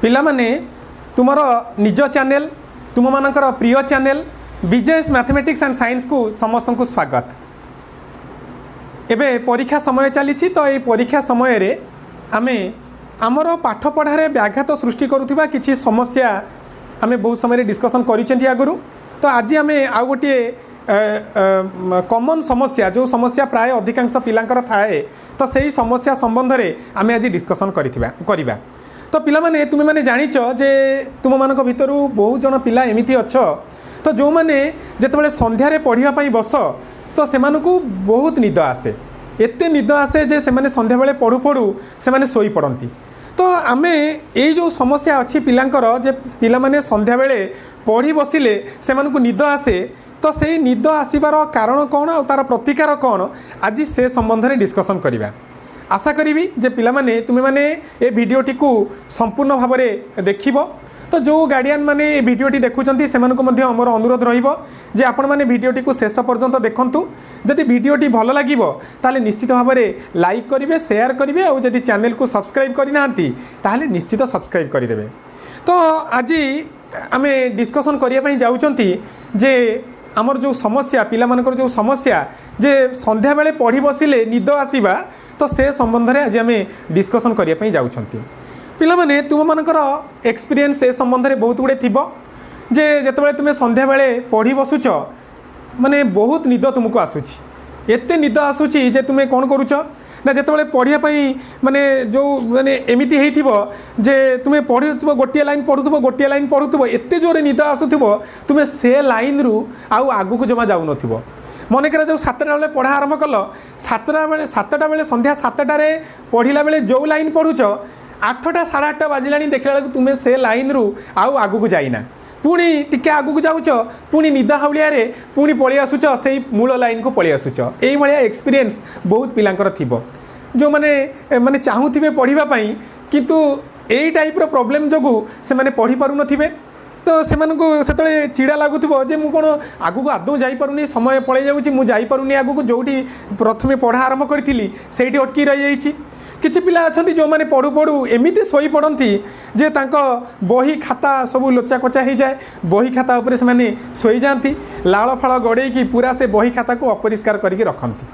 पिला माने तुमर निज चैनल तुम मानकर प्रिय channel Vijay's mathematics and science को समस्त को स्वागत। एबे परीक्षा समय चली तो ये परीक्षा समय रे आमे आमर पाठ पढ़ारे व्याघात सृष्टि करुवा किसी समस्या आमे बहुत समय डिस्कसन करिसेंती आगुरु। तो आज आमे आउ गोटे कॉमन समस्या जो समस्या प्राय अधिकांश पिलांकर थाए तो सही समस्या संबंध में आमे आज डिस्कसन करिबा। तो पिला माने तुमे माने जानिच जे तुम मानक भितर बहुत जन पिला एमिति अछ तो जो माने जेतेबेले संध्यारे पढ़िया पई बस तो सेमानकु बहुत निद आसे, एते निद आसे जे सेमाने संध्या बेले पढ़ु पढ़ु सेमाने सोई पड़ती। तो आमे ये जो समस्या अच्छी पिलांकर जे पिला माने संध्या बेले पढ़ी बसिले सेमानकु निद आसे तो से निद आसबार कारण कौन और तार प्रतिकार कौन आज से संबंध में डिस्कसन करिबा। आशा करी जे पिला माने तुमे माने ए भिडियोटी को संपूर्ण भाव में देखिबो। तो जो गार्डियन माने ए भिडियोटी देखुचंती सेमानकु मध्य हमर अनुरोध रहिबो जे आपण माने भिडियोटी को शेष पर्यंत देखंतु। जदि भिडियोटी भल लागिबो ताले निश्चित भाव में लाइक करिवे, शेयर करिवे और जदि चैनल को सब्सक्राइब करि नांती ताले निश्चित सब्सक्राइब करिदेबे। तो आज आमे डिस्कसन करिया पई जाउचंती जे आमर जो समस्या पिला मानकर जो समस्या जे संध्या बेले पढ़ी बसिले निद आसीबा तो से संबंध में आज आम डिस्कसन करने जाऊँगी। पिला माने तुम मानकर एक्सपीरियंस ए संबंध में बहुत गुड़े थी जे जितेबाला तुम्हें संध्या बेले पढ़ी बसुच माने बहुत निद तुमको आसूची, एते निद आसूची जे तुम्हें कौन करुच ना जितेबाला पढ़ाई माने जो माने एमती होइथिबो जे तुम्हें पढ़ुथबो गोटे लाइन पढ़ुथबो गोटे लाइन पढ़ुथबो एते जोरे निद आसुथबो तुम्हें से लाइन रु आउ आगु जमा जाऊ नथिबो। मनकर जो 7टा बेले पढ़ा आरंभ कल 7टा बेले संध्या 7टारे पढ़ला बेले जो लाइन पढ़ुच 8टा 8:30 बाजिला देखला बेलू तुम्हें से लाइन रु आउ आगु जाइना पुणी टिके आगु जाऊच पुणी निदा हाउलिया पुणी पलि आसुच से मूल लाइन को पलि आसुच। यही भाया एक्सपीरियंस बहुत पिलांकर थिबो जो माने माने चाहूथिबे पढ़िबा किंतु एई टाइप रो प्रॉब्लम जोगु से माने पढ़ी पारु नथिबे। तो से चिड़ा लगुव जे मुझे कौन आगू आदौ जापरूनी समय पलि जाऊँगी मुझे आगू जो प्रथमे पढ़ा आरंभ करी से अटकी रही जाइए। किछि पिला अछंती जो माने पढ़ु पढ़ु एमिति सोई पड़ती जे तांको बही खाता सब लोचा कोचा हो जाए, बही खाता उपरे से माने सोई जाती लाल फाल गड़ेकी पूरा से बही खाता को अपरिष्कार करके रखती।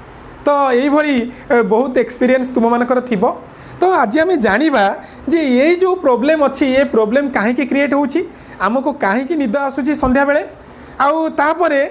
तो यही भली बहुत एक्सपीरियंस तुम मानकर थिबो। तो आज आम जानिबा जे ये जो प्रॉब्लम अच्छी ये प्रॉब्लम काहे क्रिएट होउची आमको काहे निद आसुची संध्या बेले आउ तापरे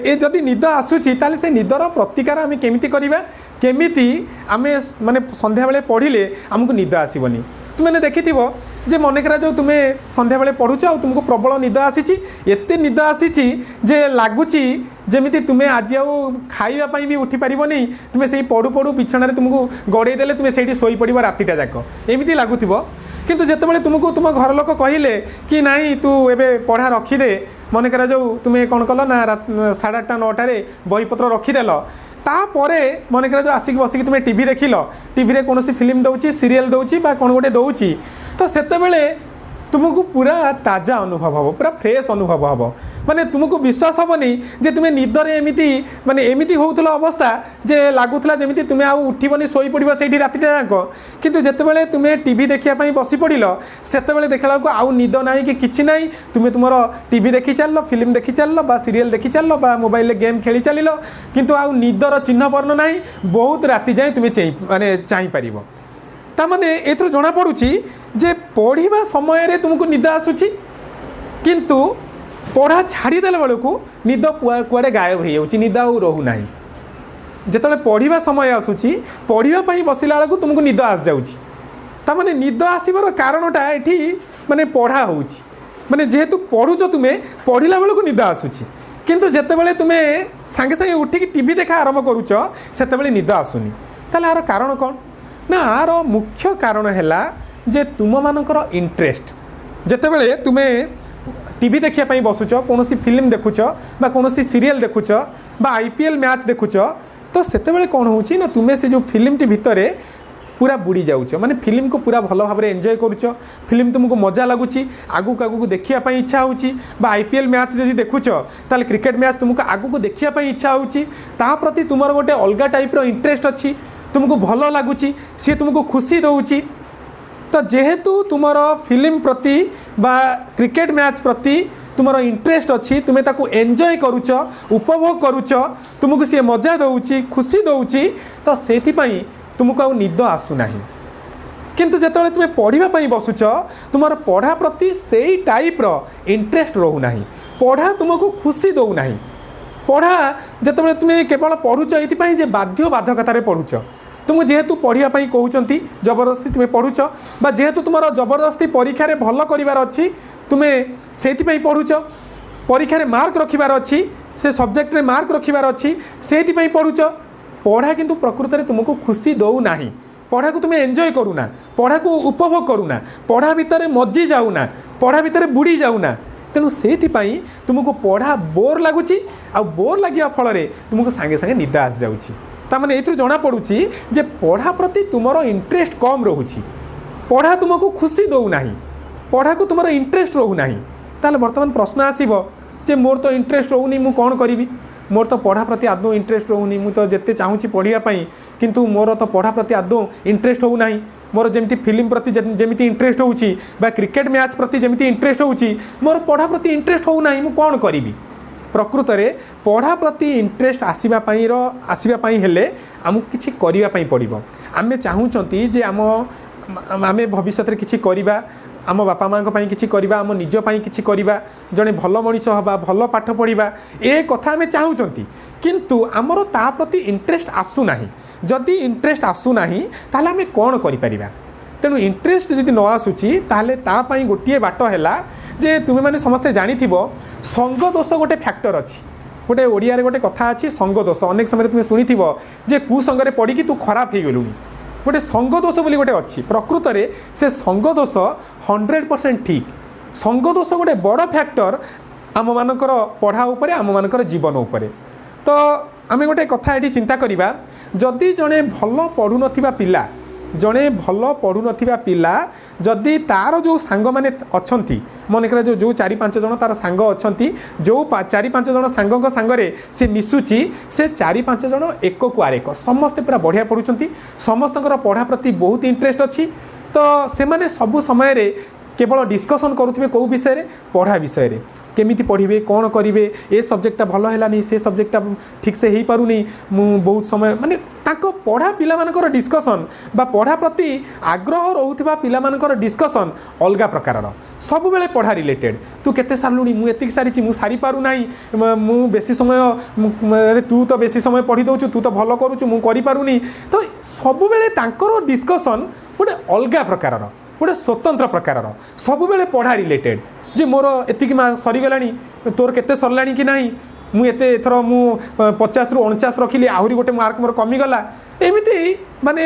ए जदि निद आसुची ताले से निदर प्रतिकार आम केमिति करिबा केमिति आमे माने संध्या बेले पढ़िले आमको निद आसीबनी। तुमने देखिथिबो जे मनकर जो तुम्हें संध्या बेले पढ़ुच आ तुमको प्रबल निद आसीची एते निद आसीची जे लागुची जेमिति तुम्हें आज आउ खाइबा भी उठी पारिबनी तुम्हें से पढ़ु पढ़ु बिछण तुमको गड़े देले तुम्हें से शोई पड़ रातिटा जाक एमती लगुव। किंतु जितेबाला तुमको तुम घर लोक कहले कि नाई तू एबे पढ़ा रखीदे मनकर जो तुम्हें कौन कल ना 8:30 9टारे बहीपत्र रखीदेल तापरे मनकर जो आसिक बसिक तुम्हें टीवी देखिल टीवी रे कौन फिल्म दौची सीरियल दौची बा कौन गोटे दौची तो सेतेबेले तुमको पूरा ताजा अनुभव हम पूरा फ्रेश अनुभव हम माने तुमको विश्वास हेनी जे तुम्हें निदरे एमती माने एमती होउतला अवस्था जे लागुला जमी तुम्हें आउ उठबनी शोई पड़ से रातिटा जाक किंतु जितेबाला तुम्हें टीवी देखापी बसी पड़ल सेतेबेले देखला को आउ निद ना कि किछि नाही तुम्हें तुमर टीवी देखी चल फिल्म देखी चल बा सीरियल देखी चल बा मोबाइल गेम खेली चल किंतु आउ निदर चिन्ह वर्ण ना बहुत राति जाए तुम्हें माने चाहिपार ताने एथर जना पड़ुची जे पढ़ा समय रे तुमको निद आसुची किंतु पढ़ा छाड़ीदेला बेलू निद कुआड़े गायब हो जाऊँगी निद आउ रोना जिते पढ़ा समय आसूची पढ़ापी बसला बेलू तुमको निद आस जाऊँगी ताने निद आसबार कारणटा ये माने पढ़ा होची माने जेहेतु पढ़ुच तुम्हें पढ़ला बेलू निद आसूची किंतु जितेबाला तुम्हें सांगे सांगे उठिक टीवी देखा आरंभ करुच से निद आसुनी ताले यार कारण कौन ना आर मुख्य कारण है जे तुम मानकर इंटरेस्ट जितेबाला तुम्हें टीवी देखापी बसुच कौन फिल्म देखुच बा कौन सीरियल देखुच बा आईपीएल मैच देखुच तो सेतेबेले कौन होची ना तुम्हें से जो फिल्म टी भितर पूरा बुड़ी जाऊच माने फिल्म को पूरा भल भाव एंजॉय करुच फिल्म तुमको मजा लगुच आगू आगू देखापी इच्छा होची बा आईपीएल मैच जब देखुच ताले क्रिकेट मैच तुमको आगू देखापी इच्छा होची ता प्रति तुमर गोटे अलग टाइप रो इंटरेस्ट अच्छी तुमको भल लगुच सी तुमको खुशी दौची तो जेहेतु तुमर फिल्म प्रति बा क्रिकेट मैच प्रति तुमर इंटरेस्ट अच्छी तुम्हें ताकू एंजॉय करुच उपभोग करुच तुमको सी मजा दौची खुशी दौची तो से तुमको आ निद आसुना किंतु जिते तुम्हें पढ़ाई बसुच तुम पढ़ा प्रति से टाइप्र इंटरेस्ट रोना पढ़ा तुमको खुशी दौना पढ़ा जिते तुम्हें केवल पढ़ुच ये बाध्य बाधकतार पढ़ुच तुमको जेहेतु पढ़ाई कहते जबरदस्ती तुम्हें पढ़ुच बा जेहेतु तुम जबरदस्ती परीक्षा रे भल करार अच्छी तुम्हें से पढ़ुच परीक्षा मार्क रखिबार अच्छी से सब्जेक्ट रे मार्क रखिबार अच्छी से पढ़ुच पढ़ा किंतु प्रकृत में तुमको खुशी दौना पढ़ा को तुम्हें एंजॉय करूना पढ़ा को उपभोग करूना पढ़ा भितर मजी जाऊना पढ़ा भितर बुड़ी जाऊना तेणु से तुमको पढ़ा बोर लगुच आ बोर लगे फल तुमको सांगे सांगे निद आसी जाऊँगी ताने ये जना पड़ुची जे पढ़ा प्रति तुमर इंटरेस्ट कम रोची पढ़ा तुमको खुशी दौना पढ़ा को तुमर इंटरेस्ट रोना ताले बर्तमान प्रश्न आसब जे मोर तो इंटरेस्ट रोनी मु कौन करी मोर तो पढ़ा प्रति आदौ इंटरेस्ट रोनी मु तो जिते चाहूँगी पढ़ाई किंतु मोर तो पढ़ा प्रति आदौ इंटरेस्ट होना मोर जमी फिल्म प्रति जमी इंटरेस्ट होची बा क्रिकेट मैच प्रति जमी इंटरेस्ट होची मोर पढ़ा प्रति इंटरेस्ट होना मु कौन करी प्रकृत में पढ़ा प्रति इंटरेस्ट आसवाई हेले आमको किसी करने पड़ो आम चाहूँगी जे आम भविष्य में किसी करवा आम बापा माँ किसी करवा आम निजपाई किसी करवा जड़े भल मनीष हवा भल पाठ पढ़ा ए कथा आम चाहूँगी किंतु आमर ता प्रति इंटरेस्ट आसूना जदि इंटरेस्ट आसूना ताहले आम कौन करें तेणु इंटरेस्ट जदि न आसूची ताहले तापाई गोटे बाट है जे तुम्हें मैंने समस्ते जानी संग दोष गोटे फैक्टर अच्छी गोटे ओडिया रे गोटे कथा अच्छी संग दोष अनेक समय तुम्हें शुणी जे कुसंगे पड़ी तू खराब हो गलुनी गोटे संग दोष बोली गोटे अच्छी प्रकृत में से संग दोष 100% ठीक संग दोष गोटे बड़ फैक्टर आम मानकर पढ़ा उपर आम मानकर जीवन उपर तो आम गोटे कथा ये चिंता करवा जदि जड़े भल पढ़ु नथिबा पिला जड़े भल पढ़ु नथिबा पिला जदि तार जो सांग माने अच्छी मन कर जो 4-5 जन तार सांग अच्छी जो 4-5 जन सांग सांगरे से मिसुची से 4-5 जन एक को आरेक समस्ते पूरा बढ़िया पढ़ुंट समस्त पढ़ा प्रति बहुत इंटरेस्ट अच्छी तो से माने सबु समय रे केवल डिस्कसन करुवे कौ विषय पढ़ा विषय रे केमिति पढ़े कौन करेंगे ए सब्जेक्टा भल है से सब्जेक्टा ठीक से हो पारुनी बहुत समय माने ताको पढ़ा पिला डिस्कसन बा पढ़ा प्रति आग्रह रोथबा पिला डिस्कसन अलग प्रकार सब बेले पढ़ा रिलेटेड तू केते सारूनी मुझे सारी मु सारी पारुना मु बेसी समय तू तो बेसी समय पढ़ी दौचु तू तो भल करुचु मु करि पारुनी तो सब बेले तांकर डिस्कसन गोटे अलग प्रकार गोटे स्वतंत्र प्रकार सब बेले पढ़ा रिलेटेड जे मोर एतिक मार्क सरीगला तोर केते सरला कि ना मुझे एथर मु 50 ରୁ 49 रखिली आहरी गोटे मार्क मोर कमिगला एमती माने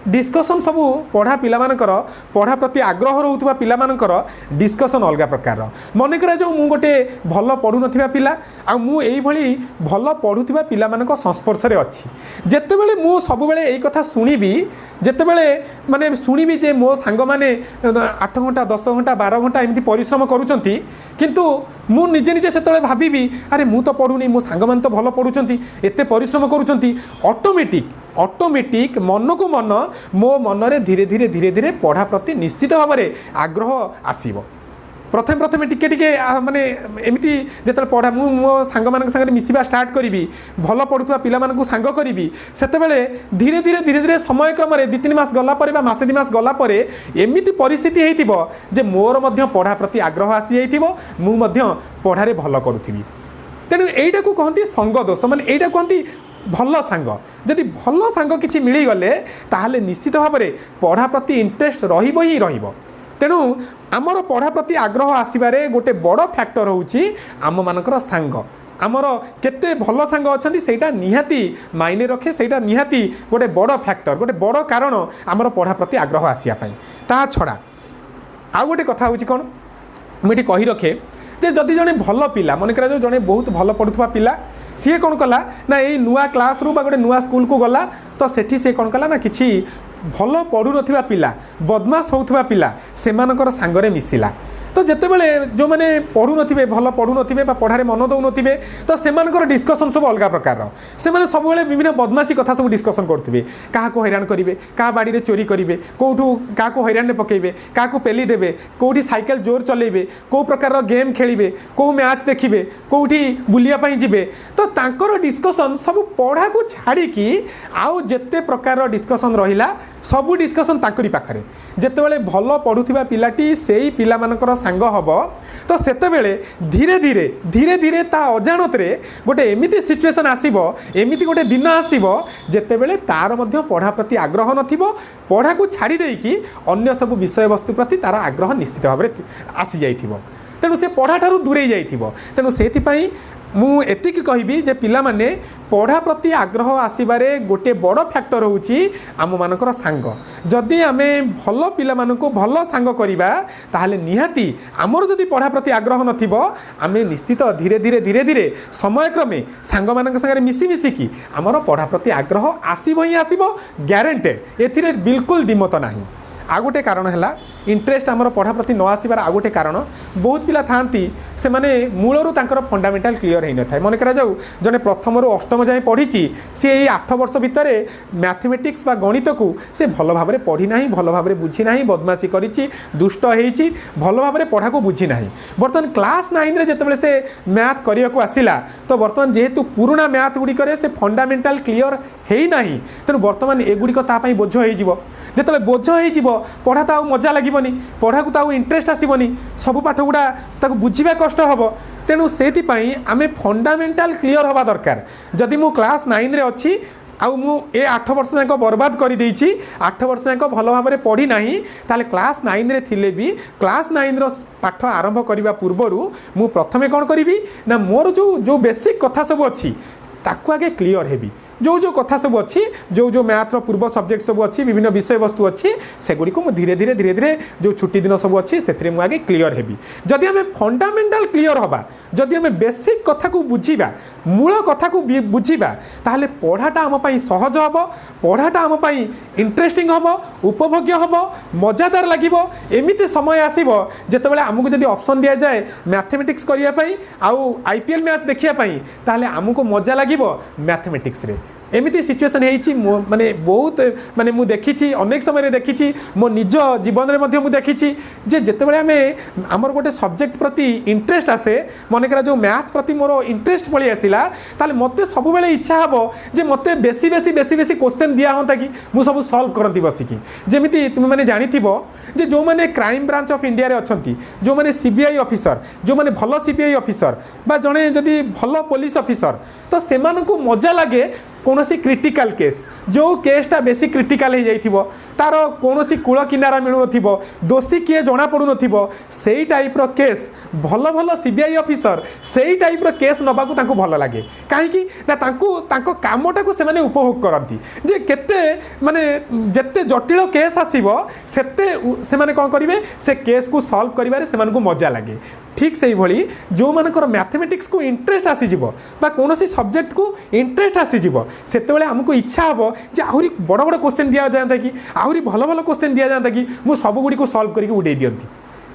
डिस्कसन सबू पढ़ा पिलामानकर पढ़ा प्रति आग्रह रोथुवा पिलामानकर डिस्कसन अलग प्रकार मन करा जो मु गोटे भल पढ़ु नथिबा पिला आ मु एई भली भल पढ़ुथिबा पिलामानक संस्पर्श रे अछि जेतेबेले मु सबुबेले एई कथा सुनिबी जेतेबेले माने सुनिबी जे मो सांग माने 8 घंटा 10 घंटा 12 घंटा एमती परिश्रम करूचंती किंतु मु निजे निजे सेतले भाबिबी अरे मु तो पढ़ुनी मो सांग मान तो भल पढ़ुचंती एते परिश्रम करूचंती ऑटोमेटिक मन को मन मो मन रे धीरे धीरे धीरे धीरे पढ़ा प्रति निश्चित भाव में आग्रह आसीबो प्रथम प्रथम टिके टिके माने एमती जेतले पढ़ा मु मो सांग मान संगे मिसिबा स्टार्ट करी भल पढ़ुवा पिला मानकु सांग करी सेतेबेले धीरे धीरे धीरे धीरे समय क्रम 2-3 मास गला परे बा मासे 2 मास गला परे एमिति परिस्थिति हेइतिबो जे मोर मध्य पढ़ा प्रति आग्रह आसी जाइतिबो मु मध्य पढ़ारे भल करूथिबी तेणु एइटा को कहंती संग दोष माने एइटा कहंती भल सांग जदि भल सांग किछि मिली गले ताहले निश्चित भाव में पढ़ा प्रति इंटरेस्ट रहिबो ही रहिबो तेणु आमर पढ़ा प्रति आग्रह आसबारे गोटे बड़ फैक्टर होउछि आम मानकर सांग आमर केते भल सांग अछंती सेटा निहाती मायने रखे सेटा निहाती गोटे बड़ फैक्टर गोटे बड़ कारण आमर पढ़ा प्रति आग्रह आसिया पई ता छड़ा आ गोटे कथा होउछि कोन मुठी कहि रखे जे जदि जने भल पिला मन करा जने बहुत भल पढ़ुथबा पिला सी कौन कला ना ये नुआ क्लास रू गोटे नुआ स्कूल को गला तो सेठी से कौन कला ना किछि भल पढ़ु नथिबा पिला बदमाश होउथबा पिला सेमानकर सांगरे मिसिला तो जितेबाला जो मैंने पढ़ु थे भल पढ़ु थे पढ़ारे मन दौन थे तो से डिस्कसन सब अलग प्रकार से सब विभिन्न बदमाशी कथा सब डिस्कसन करुवे क्या हैरान करेंगे क्या बाड़ी चोरी करेंगे कौटू क्या हैरान पकेबे क्या पेली देवे कौटी साइकेल जोर चलेबे कौ प्रकार गेम खेलिए कौ मैच देखिए कौटी बुलियापाई जी तो तांकर डिस्कसन सब पढ़ा को छाड़ी आउ जेते प्रकार डिस्कसन रहिला सब डिस्कसन ताकरी पाखरे जेतेबेले भल पढ़ुथिबा पिलाटी सेई पिला मानकर सांग हबो तो सेतेबेले धीरे धीरे धीरे धीरे ता अजाणत रे गोटे एमिति सिचुएशन आसीबो एमिति गोटे दिन आसीबो जेतेबेले तार मध्य पढ़ा प्रति आग्रह नथिबो पढ़ा को छाड़ी देकी अन्य सब विषय वस्तु प्रति तार आग्रह निश्चित भाव में आसी जाइथिबो तेणु से पढ़ा ठारू दूरे जाइथिबो तेणु सेथिपाई मु एतिक कहबी जे पिला माने पढ़ा प्रति आग्रह आसीबारे गोटे बड़ फैक्टर होउची आम मानकर सांग जदि आमे भल पिला मानकु भल सांग करिबा ताहाले निहाती आमर जदि पढ़ा प्रति आग्रह नथिबो आमे निश्चित धीरे धीरे धीरे धीरे समय क्रमे सांग मानक संगे मिसी मिसिकी आमर पढ़ा प्रति आग्रह आसीबो ही आसीबो ग्यारंटेड एथिरे बिल्कुल दिमत नाही आ गोटे कारण है इंटरेस्ट आमर पढ़ा प्रति न आसबार आ गोटे कारण बहुत पिला थांती से माने मूलरू तांकर फंडामेंटाल क्लियर होई न थाए मन करा जाऊ जने प्रथम रु अष्टम जाए पढ़ी सी 8 वर्ष भितर मैथमेटिक्स बा गणित को से भल भाव में पढ़ी ना भल भाव में बुझी ना बदमाशी करी दुष्ट होती भल भाव में पढ़ा को बुझी ना बर्तमान क्लास 9 रे जेतेबेले से मैथ करिया को आसिला तो बर्तमान जेहेतु पुराना मैथ गुड़ी करे से फंडामेंटाल क्लियर है ना तेणु बर्तमान एगुड़िक तापाई बोझ हो जिते बोझ हो पढ़ा तो मजा लगे पढ़ा को तो इंटरेस्ट आसबनी सब पाठ गुड़ा बुझा कष्ट हम तेणु से आम फंडामेंटाल क्लियर हवा दरकार जदि मु क्लास 9 रे अच्छी आउ मु ए 8 वर्ष जाक बर्बाद कर देछि 8 वर्ष जाक भल भाव में पढ़ी नाही ताले क्लास 9 रे थिले भी क्लास 9 रो पाठ आरंभ करबा पूर्वरु मु प्रथमे कोन करिवि ना मोर जो बेसिक कथा सब अच्छी ताकू आगे क्लियर हेबी जो जो कथा सब अच्छी जो मैथ्र पूर्व सब्जेक्ट सब अच्छी विभिन्न विषय वस्तु अच्छी सेगुड़ी को धीरे धीरे धीरे धीरे जो छुट्टी दिन सब अच्छी से आगे क्लियर हेबी जदि आम फंडामेंटाल क्लियर हवा जदि आम बेसिक कथा को बुझीबा मूल कथा को बुझीबा ताहले पढ़ाटा आम पई सहज हम पढ़ाटा आम पई इंटरेस्टिंग हम उपभोग्य हम मजादार लगिबो एमिति समय आसीबो जेतेबेले आमको जदि ऑप्शन दिया जाए मैथमेटिक्स करिया पई आउ आईपीएल मैच देखिया पई ताहले आमको मजा लगिबो मैथमेटिक्स रे एमिति सिचुएशन होती माने बहुत माने मु देखी अनेक समय देखी मो निज जीवन में मु देखी जे जेतेबेले आमे आमर गोटे सब्जेक्ट प्रति इंटरेस्ट आसे मन करा जो मैथ प्रति मोर इंटरेस्ट पड़ी आसला ताले मते सब बेले इच्छा हबो जे मते बेसी बेसी बेसी बेसी क्वेश्चन दिया होता कि मु सब सॉल्व करती बसिकी जेमिति तुम माने जानिथिबो जे जो माने क्राइम ब्रांच ऑफ इंडिया रे अछंती जो माने सीबीआई ऑफिसर जो माने भलो सीबीआई ऑफिसर बा जणे जदि भलो पुलिस ऑफिसर तो सेमानकु मजा लागे कौन सी क्रिटिकल केस जो केसटा बेसी क्रिटिकल हो जाइथिबो तार कौन सी कूल किनारा मिलू नथिबो दोषी किए जना पड़ू नथिबो सेही टाइप रो केस भल भल सीबीआई ऑफिसर सेही टाइप रो केस नबाकू तांको भल लागे काहेकि ना तांको कामटा को से माने उपभोग करंती जे केते माने जेते जटिल केस आसीबो सेते से माने कोन करिवे से केस को सॉल्व करिवारे से मानको मजा लागे ठीक से भली जो मानकर मैथमेटिक्स को इंटरेस्ट आसीजिवो बा कोनोसी सब्जेक्ट को इंटरेस्ट आसीजिवो सेतेबेले हमको इच्छा हबो जे आहुरी बड़ बड़ क्वेश्चन दिया जाता कि आहुरी भल भल क्वेश्चन दिया जाता कि मु सब गुडी को सॉल्व करके उडे दियंती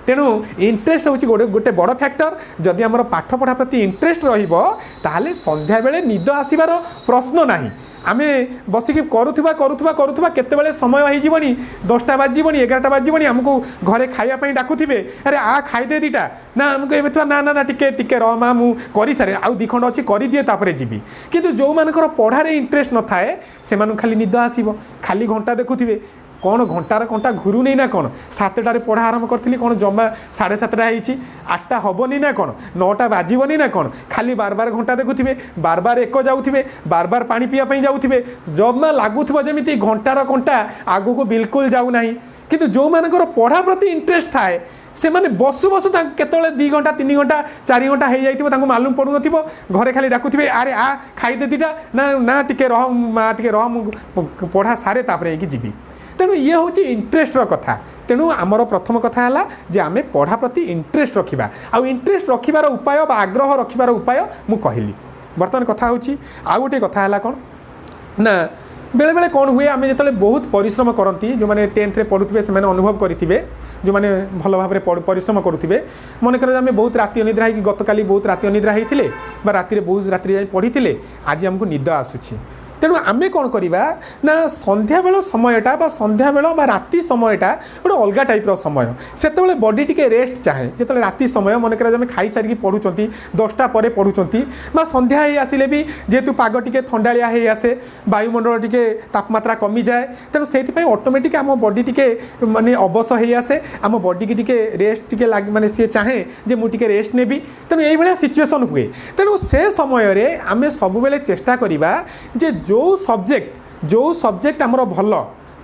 तेणु इंटरेस्ट होची गोटे बड़ फैक्टर जदि हमर पाठ पढ़ा प्रति इंटरेस्ट रहिबो ताहाले संध्या बेले निद आसीबार प्रश्न नाही आमे बसिकी करुवा करुवा करुवा केतेबेले समय हो जीवनी 10टा बाजीबनी 11टा बाजीबनी हमको घरे खाइया पई डाकुथिबे अरे आ खाई दे दीटा ना हमको एबे ना ना ना टिके टिके र मा मु करी सारे आउ दी खंड अछि करी दिए तापरे जीबी किंतु जो मानकर पढ़ारे इंटरेस्ट न थाए से मानु खाली निद आसीबो खाली घंटा देखुथिबे कौन घंटार घंटा घुरू नहीं ना कौन 7टार पढ़ा आरंभ करी कौन जमा 7:30 होती 8टा हेनी ना कौन 9टा बाजबनी ना कौन खाली बार बार घंटा देखुथे बार बार एक जाऊे बार बार पानी पीवाई जाऊे जमा लगुव जमी घंटार घंटा आगू को बिल्कुल जाऊना किंतु जो मानकर पढ़ा प्रति इंटरेस्ट थाए से माने बसु बसु केतले 2 घंटा 3 घंटा 4 घंटा हो जाइए मालूम पड़ू नथिबो घरे खाली डाकुथिबे अरे आ खाई दे दीटा ना ना टिके रह मा टिके रह पढ़ा सारे तापरे कि जीवी तेणु ये हूँ इंटरेस्ट कथा तेणु आमर प्रथम कथा है जे आम पढ़ा प्रति इंटरेस्ट रखा आउ इंटरेस्ट रखार उपाय बा आग्रह रखार उपाय मु कहली बर्तमान कथा हूँ आउ गोटे कथा है कौन ना बेले बेले कौन हुए आम जो बहुत परिश्रम करती जो मैंने 10th रे पढ़ुवे से अनुभव करेंगे जो मैंने भल भाव में परिश्रम करुवे मन कर आम बहुत राति अनिद्रा हो गत काली बहुत राति अनिद्रा होते राति बहुत राति जाए पढ़ी आज आमको निद आसूँ तेणु आमे कौन करवा ना संध्या बेल समयटा बा संध्या बेल बा राति समयटा गोटे अलग टाइप्र समय से बॉडी टिके रेस्ट चाहे जो राति समय मन कर खाई सारिकी पढ़ुंट 10टा पर पढ़ुंट बा संध्या ही आसिले भी जेहेतु पाग टिके थंडालिया हो आसे वायुमंडल टिके तापमात्रा कमी जाए तेणु से ऑटोमेटिक आम बॉडी टिके माने अवश हो आसे आम बॉडी की टिके रेस्ट टिके माने सी चाहे जे मु टिके रेस्ट नेबी तेणु यही सिचुएसन हुए तेणु से समय आम सब बेले चेष्टा करिबा जे जो सब्जेक्ट आमर भल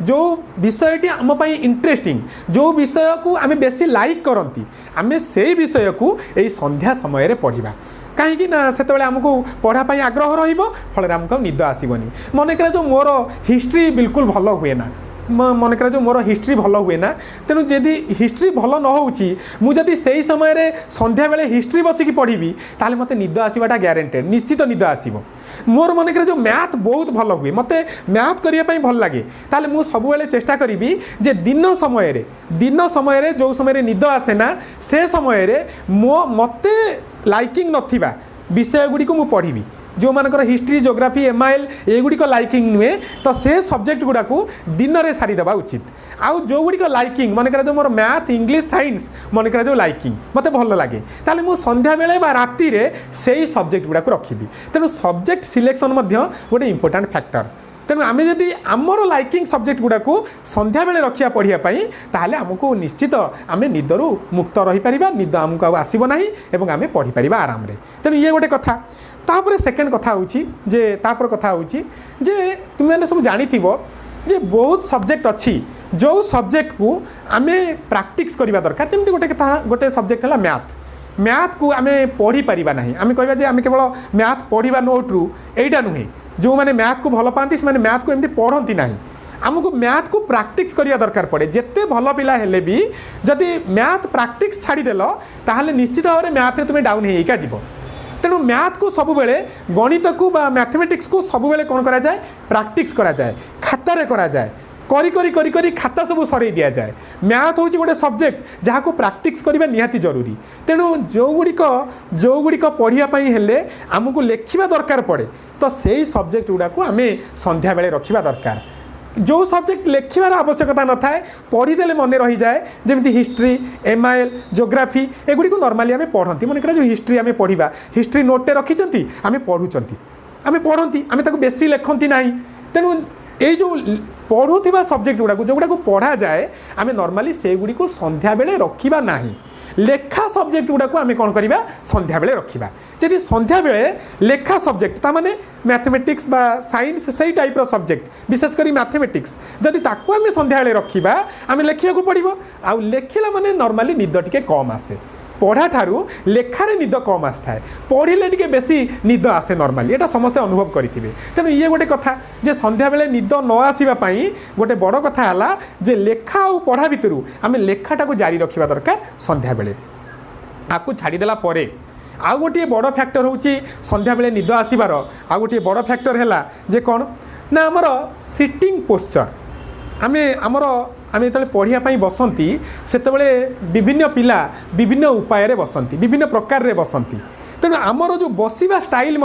जो विषयटी आम पाई इंटरेस्टिंग जो विषय को आम बेसी लाइक करती आम से विषय को यही संध्या समय पढ़ा कहीं से आमको पढ़ाई आग्रह रल आमको निद आसबनी मन कर जो मोर हिस्ट्री बिल्कुल भल हुए ना मन कर जो मोर हिस्ट्री भल हुए ना तेणु जदि हिस्ट्री भल न होदी से समय संध्या बेले हिस्ट्री बसिकी पढ़ी ताले मते निद आसवाटा ग्यारंटेड निश्चित निद आसब मोर मन कर जो मैथ बहुत भल हुए मत मैथ करने भल लगे ताले मु सब बेले चेष्टा करी जे दिन समय जो समय निद आसे ना से समय मते लाइकिंग नथिबा विषय गुड़ी को मु पढ़ी जो मानकर हिस्ट्री जोग्राफी एमआईएल एगुड़िक लाइकिंग नुहे तो से सब्जेक्ट गुड़ा को दिन में सारीदेवा उचित आउ जो गुड़िक लाइकिंग मन कर जो मोर मैथ इंग्लिश साइंस मन कर जो लाइकिंग मत भल लगे ताले मु संध्या बेले बा राति रे सेही सब्जेक्ट गुड़ा को रखिबी तेणु सब्जेक्ट सिलेक्शन गोटे इंपोर्टेंट फैक्टर तेणु आम जदि आमर लाइकिंग सब्जेक्ट गुड़ा को संध्या बेले रखिया पढ़ाई ताहले आमको निश्चित आम निदरू मुक्त रही पारिबा निद आमको आसब नाही एवं आम पढ़ी पारिबा आराम रे तेणु ये गोटे कथा तापर सेकेंड कथा होची जे तापर कथा होची जे तुम मैंने सब जानिथिबो जे बहुत सब्जेक्ट अच्छी जो सब्जेक्ट को आम प्रैक्टिस करबा दरकार जेमति गोटे कथा गोटे सब्जेक्ट है मैथ को आम पढ़ी पारिबा नाही आम कहबा जे आम केवल मैथ पढ़ा नोट्रु एटा नुहे जो मैंने मैथ को भल पाती से मैथ को एमती पढ़ती ना आमको मैथ को प्रैक्टिस करिया दरकार पड़े जिते भल पिला हेले भी जदि मैथ प्रैक्टिस छाड़देल ताहले निश्चित भाव में मैथ में तुम डाउन होगा जीव तेणु मैथ को सब बेले गणित को बा मैथमेटिक्स को सब बेले कौन करा जाए प्रैक्टिस करा जाए खातारे करा जाए करी करी करी करी खाता सब सर दि जाए मैथ हूँ गोटे सब्जेक्ट जहाँ को प्रैक्टिस करवा निहाती जरूरी तेणु जो गुड़िक पढ़ाई हेले आमको लेखिबा दरकार पड़े तो से सब्जेक्ट गुड़ा को आम संध्या बेले रखिबा दरकार जो सब्जेक्ट लेखिबार आवश्यकता न थाए पढ़ीदेले मन रही जाए जमी हिस्ट्री एमआईएल जोग्राफी एगुड़ी को नॉर्मली आम पढ़ती मन कर जो हिस्ट्री आम पढ़ा हिस्ट्री नोटे रखिंट आम पढ़ुंट आम पढ़ती आम बेसी लेखती ना तेणु ये जो पढ़ुवा सब्जेक्ट गुड़ा जोगुड़ा को पढ़ा जाए आम नॉर्मली से गुड़ी को संध्या बेले रखिबा नाही लेखा सब्जेक्ट गुड़ा को आम कौन करवा संध्या बेले रखिबा जदि संध्या बेले लेखा सब्जेक्ट तामाने मैथमेटिक्स बा साइंस से टाइप्र सब्जेक्ट विशेषकर मैथमेटिक्स जदि ताकू आम संध्या बेले रखिबा आम लेखिया पड़ो आउ लेखिला माने नॉर्मली निद टिके कम आसे पढ़ा ठारू लेखारे निद कम आसए पढ़ले टिके बेसी निद आसे नॉर्मली एटा समस्ते अनुभव करेंगे तेणु ये गोटे कथा जे संध्या बेले निद न आसवाई गोटे बड़ कथा है जे लेखा और पढ़ा भितर आम लेखाटा को जारी रखा दरकार संध्या बेले आपको छाड़देला आउ गोटे बड़ फैक्टर हूँ संध्या बेले निद आसबार आउ गोटे बड़ फैक्टर है जे कौन ना आमर सिटिंग पोस्चर आम जो पढ़ाई बसती से विभिन्न पिला विभिन्न उपाय बसती विभिन्न प्रकार बसती तेणु आमर जो बसवा स्टाइल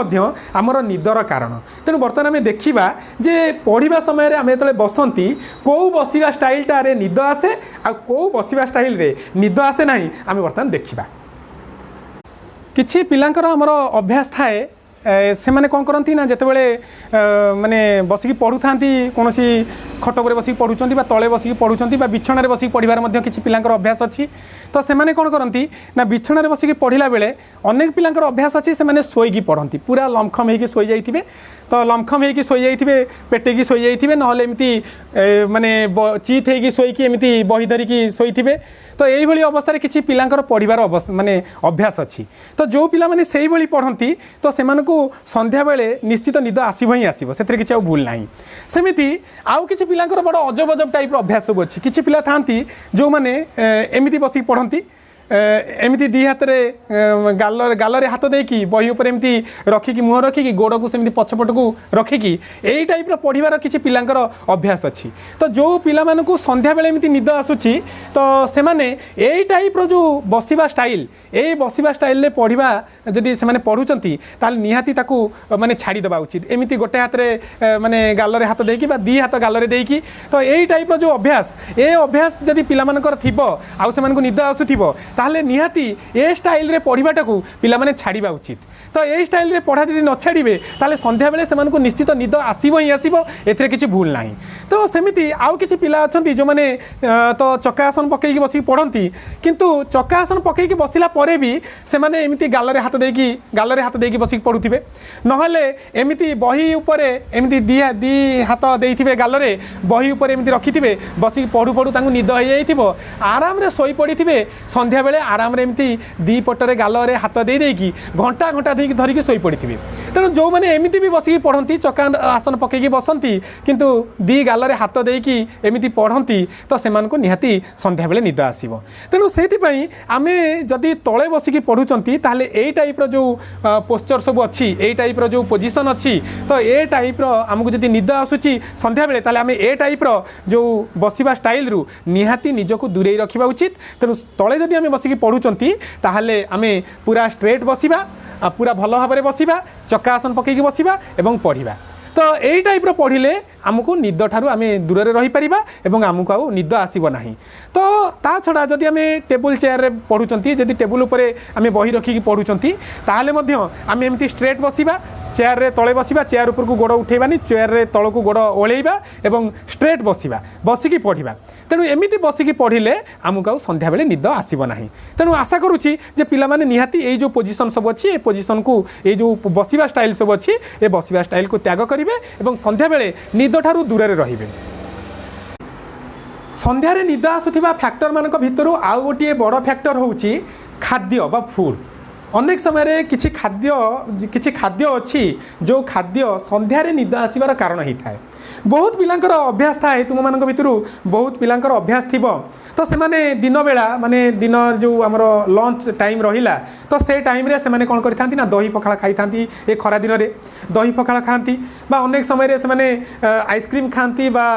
आमर निदर कारण तेणु बर्तमान आम देखा जे पढ़ा समय आम जो बसती कौ बसवा स्टाइलटारे निद आसे आ कौ बसवा स्टाइल रे निद आसे ना आम बर्तमान देखा किछि पिलांकर आमर अभ्यास थाए से माने कौन करती ना जिते बड़े माने बसिकी पढ़ु था कौन खटक बसिक पढ़ुंट तले बसिक पढ़ुंट बिछण बसिक पढ़ार किसी पिलांकर अभ्यास अच्छी तो से माने कौन करती ना बिछण बसिक पढ़ला बेले अनेक पिलांकर अभ्यास अच्छी से शोईकी पढ़ती पूरा लमखम होगी शोई जाइए तो लमखम होगी शोई जाइए पेटेकी शोई जाइए ना एमती माने चित होगी शोईकी एमती बही धरिकी शोथे तो यही अवस्था किसी पिलांकर पढ़ार माने अभ्यास अच्छी तो जो पिला माने से ही पढ़ती तो से संध्या बेले निश्चित निद आसब ही आसब से किसी भूल ना सेमती आउ कि पिलांकर बड़ अजब अजब टाइप अभ्यास सब अच्छी किसी पिला था जो मैंने एमती बसिक पढ़ती एमती दी हाथ में गाल हाथ देकी बही उपर एमती रखिकी मुह रखिकी गोड़ को सेमती पछपट को रखिकी यही टाइप पढ़ार किसी पिलांकर अभ्यास अच्छी। तो जो पिला मानकु संध्या बेले एमती निद आसुची तो से माने यही टाइप जो बसिबा स्टाइल ये बसिबा स्टाइल पढ़ा जदि से पढ़ुंट ताल निहाती ताकू माने छाड़ी देवा उचित। एमती गोटे हाथ में माने गाल हाथ देकी दी हाथ गाल देकी तो यही टाइप जो अभ्यास ये अभ्यास जदि पिला मानकर थिबो आउ से मानकु निद आसुथिबो ताहले निहाती ए स्टाइल रे पढ़ाटाकू पिला माने छाड़िबा उचित। तो यही स्टाइल रे पढ़ा यदि न छाड़े ताहले संध्या बेले से मानकु निश्चित निद आसीबो ही आसीबो एथिरे किछि भूल नाही। तो सेमिति आउ किछि पिला अछंती जो माने तो चक्रासन पकेकी बसी पढ़ंती किंतु चक्रासन पकेकी बसिला परे भी से माने एमिति गाल रे हाथ देकी बसी पढ़ुथिबे नहले एमिति बही ऊपर एमिति दी हाथ देइथिबे गाल रे बही ऊपर एमिति रखिथिबे बसी पढ़ु पढ़ु तांकु निद हो जाइथिबो आराम रे सोई पड़िथिबे संध्या बेले आराम रे एमिति दी पटरे गाल रे हाथ दे देकी घंटा घंटा देकी धरिकी सोई पड़िथिबे। तेणु जो माने एमिति भी बसिकी पढ़ंती चक्का आसन पकेकी बसंती किंतु दी गाल रे हाथ देकी एमिति पढ़ंती तो सेमानकु निहाती संध्या बेले निद आसीबो। तेणु सेति पई आमे जदि तळे बसिकी पढ़ुचंती ताहले एई टाइप रो जो पोस्चर सब अच्छी एई टाइप रो जो पोजीशन अच्छी तो ए टाइप रो हमकु जदि निद आसुची संध्या बेले ताहले आमे ए टाइप रो जो बसिबा स्टाइल रु निहाती निजको दूरे रखिबा उचित। तेणु तळे जदि आमे बसिकी पढ़ुचंती ताहले आमे पूरा स्ट्रेट बसिबा पूरा भल भाव में बसिबा चक्का आसन पकेकी बसिबा एवं पढ़िबा। तो यही टाइप रो पढ़िले आमको निद ठारू आमे दूर रही पारिबा एवं आमको आउ निद आसीबो नाही। तो ता छड़ा जदि आमे टेबुल चेयर रे पढ़ुचंती जदि टेबुल उपरे आमे बही रखिकी पढ़ुचंती ताहले मध्य आमे एमती स्ट्रेट बसिबा चेयर रे तळे बसिबा चेयर ऊपर को गोड़ उठेबानी चेयर रे तळ को गोड़ ओळेइबा एवं स्ट्रेट बसिबा बसिकी पढ़िबा। तेणु एमिति बसिकी पढ़िले आमको आउ संध्या बेले निद आसीबो नाही। तेणु आशा करूची जे पिला माने निहाती एई जो पोजीशन सब अछि ए पोजीशन को ए जो बसिबा स्टाइल सब अछि ए बसिबा स्टाइल को त्याग करिवे एवं संध्या बेले निद ठारू दूर रहिबे। संध्या रे निद आसुथिबा फैक्टर मानक भितरु आउ गोटे बड़ फैक्टर होउची खाद्य बा फूड। अनेक समय किछि खाद्य अच्छी जो खाद्य संध्या रे निद आसीबार कारण होता है। बहुत पिलांकर अभ्यास थाए तुम मानक भितरु बहुत पिलांकर अभ्यास थिबो तो से माने दिन बेला माने दिन जो आमर लंच टाइम रहिला तो से टाइम रे से माने कोन करिथांती ना दही पखाला खाइथांती ए खरा दिन रे दही पखाला खांती बा अनेक समय रे से माने आइसक्रीम खांती बा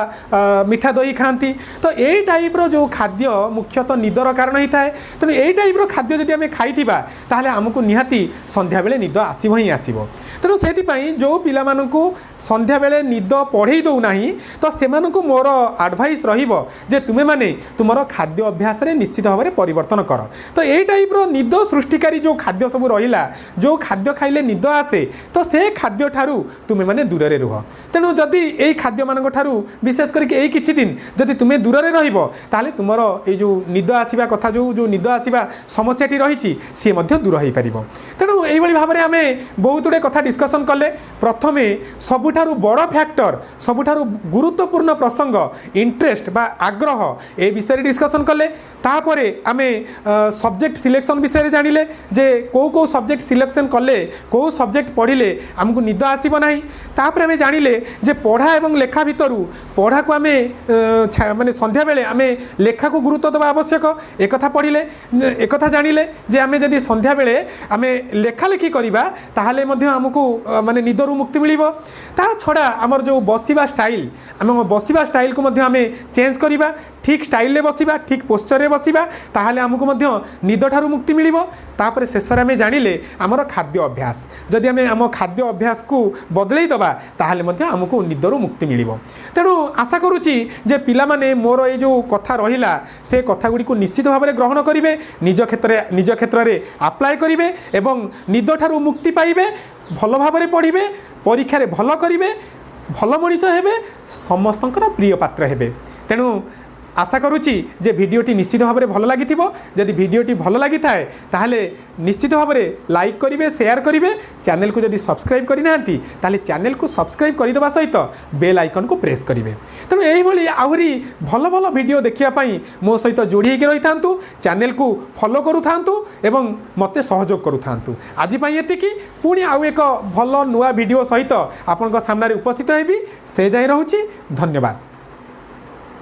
मीठा दही खांती। तो ए टाइप रो जो खाद्य मुख्यतः निदर कारण होता है। तेणु ए टाइप रो खाद्य जदि आमे खाइथिबा ताहले हमको निहाती संध्या बेले निद आसीबो ही आसीबो। तेणु सेति पई जो पिला मानकु संध्या बेले निद पढ़ेई दो नाही तो सेमानकु मोर एडवाइस रहिबो जे तुमे माने तुमरो खाद्य अभ्यास रे निश्चित भाव में परिवर्तन कर। तो ए टाइप रो निद सृष्टिकारी जो खाद्य सब रहिला जो खाद्य खाइले निद आसे तो से खाद्य ठारू तुमे माने दूर रे रुह। तेणु जदि ए खाद्य मानक ठारू विशेष करके ए किछि दिन जदि तुमे दूर रे रहिबो ताले तुमरो ए जो निद आसीबा कथा जो निद आसीबा समस्याटी रहिछि से मध्य दूर होई परिबो। तेणु एई भली भाव में आमे बहुत गुडे कथा डिस्कशन कले। प्रथमे सबुठारू बड़ फैक्टर सबुठारू गुरुत्वपूर्ण प्रसंग इंटरेस्ट बा आग्रह ए विषय डिस्कशन कले। तापरे आमे सब्जेक्ट सिलेक्शन विषय जानिले जे को सब्जेक्ट सिलेक्शन कले को सब्जेक्ट पढ़िले आमको निद आसीबो नाही। तापरे आमे जानिले जे पढ़ा एवं लेखा भितरु पढ़ा को आमे माने संध्या बेले आमे लेखा को गुरुत्व देवा आवश्यक एक कथा पढ़िले एक कथा जानिले जे आमे जदि संध्या बेले आमे लेखा लेखी करिबा ताहाले मध्य आमको माने निदरु मुक्ति मिलिबो। ता छड़ा हमर जो बसिबा स्टाइल आमे बसिबा स्टाइल को मध्य आमे चेंज करिबा ठीक स्टाइल रे बसिबा ठीक पोस्चर रे बसिबा ताहाले हमको मध्य निद ठारू मुक्ति मिलिबो। तापर शेषरे आमे जानिले हमर खाद्य अभ्यास जदि आमे हम खाद्य अभ्यास को बदलै दबा ताहाले मध्य हमको निदरु मुक्ति मिलिबो। तेणु आशा करूची जे पिला माने मोर ए जो कथा रहिला से कथा गुडी को निश्चित भाव में ग्रहण करिवे निज क्षेत्र रे अप्लाई करिवे एवं निद ठारू मुक्ति पाइबे भल भाव में पढ़िबे परीक्षा रे भल करिवे भल मनीष हेबे समस्तंकर प्रिय पात्र हेबे। तेणु आशा करुच्ची जे भिडियोटी निश्चित भाव में भल लगी जदि भिडियोटी भल लगी थाए ताहले निश्चित भाव में लाइक करिवे शेयर करिवे चैनल को जदि सब्सक्राइब करना ताहले चैनल को सब्सक्राइब करदेवा सहित बेल आइकन को प्रेस करिवे। तेणु यही आहरी भल भल भिडियो देखियापाई मो सहित जोड़ी होकर रही था चैनल को फॉलो करू थांतु एवं मते सहयोग करू थांतु। आज पई एतिकी पुणी आउ एक भल नुआ भिडियो सहित आपन सामने उपस्थित हेबी से जाई रहूची। धन्यवाद।